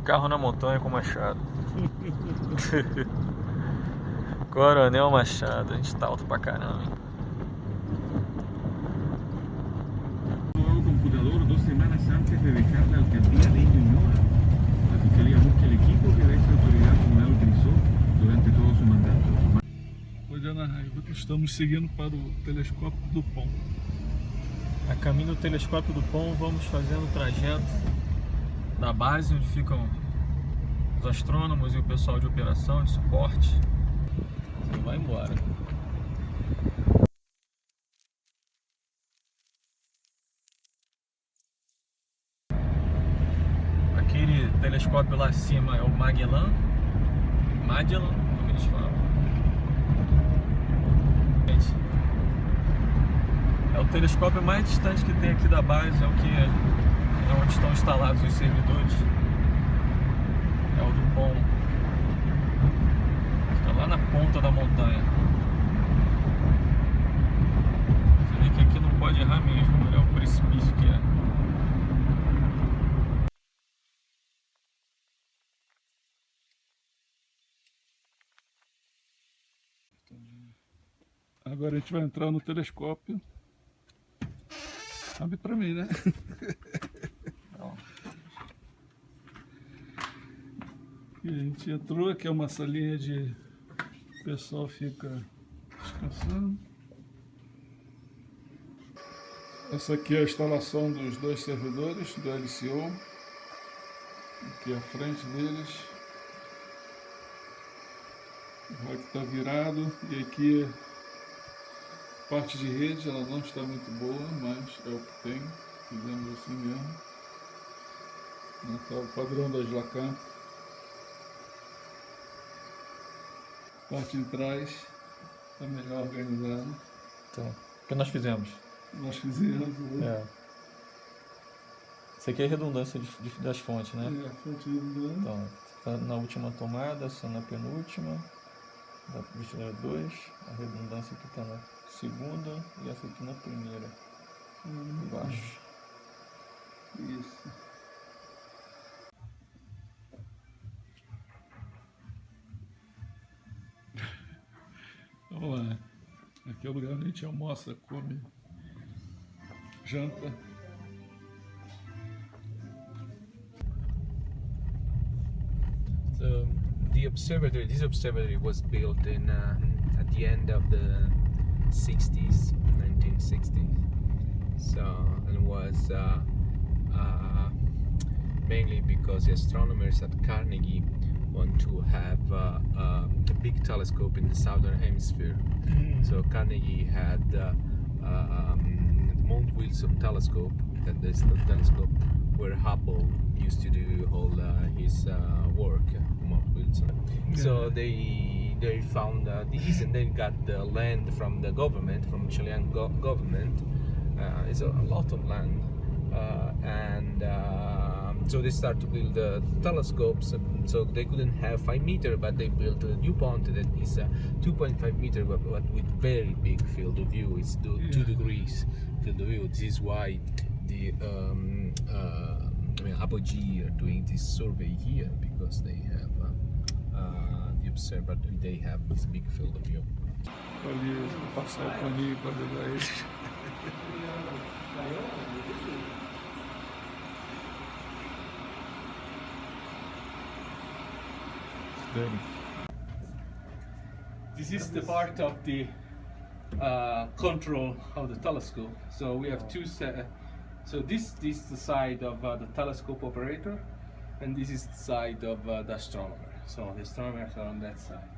Carro na montanha com Machado. Coronel Machado, a gente tá alto pra caramba, hein? Nuevo computador 2 semanas antes de dejar la alcaldía de Ñuñoa. La fiscalía busca el equipo que esta autoridad comunal utilizó durante todo su mandato. Hoje, Ana Raiva, estamos seguindo para o telescópio do Pão. A caminho do telescópio do Pão, vamos fazendo o trajeto da base onde ficam os astrônomos e o pessoal de operação, de suporte. Você vai embora. Aquele telescópio lá acima é o Magellan, como eles falam. É o telescópio mais distante que tem aqui da base, é onde estão instalados os servidores. É o do Pão. Fica lá na ponta da montanha. Você vê que aqui não pode errar mesmo, olha o precipício que é. Agora a gente vai entrar no telescópio. Abre pra mim, né? E a gente entrou, aqui é uma salinha de... O pessoal fica descansando. Essa aqui é a instalação dos 2 servidores do LCO. Aqui à frente deles. O rack está virado e aqui a parte de rede, ela não está muito boa, mas é o que tem, fizemos assim mesmo. Está o padrão da Slacan. A parte de trás está melhor organizada. Então, o que nós fizemos? Nós fizemos, né? É. Isso aqui é a redundância das fontes, né? É, a fonte redundante. Então, tá na última tomada, essa na penúltima, da 2, a redundância aqui está na segunda e essa aqui na primeira, embaixo. Isso. Vamos lá. Aqui é o lugar onde a gente almoça, come, janta. So this observatory was built in at the end of the 60s, 1960s. So, and was mainly because the astronomers at Carnegie want to have a big telescope in the southern hemisphere. So Carnegie had the Mount Wilson telescope, and this telescope where Hubble used to do all his work, Mount Wilson. So they found this, and then got the land from the government, from Chilean government. It's a lot of land, and so they start to build telescopes. So they couldn't have 5 meter, but they built a DuPont that is 2.5 meter, but with very big field of view. It's 2 degrees field of view. This is why the Apogee are doing this survey here, because they have the observatory. They have this big field of view. Ali, passar o paninho para ajudar eles. This is the part of the control of the telescope. So we have two so this is the side of the telescope operator, and this is the side of the astronomer. So the astronomers are on that side.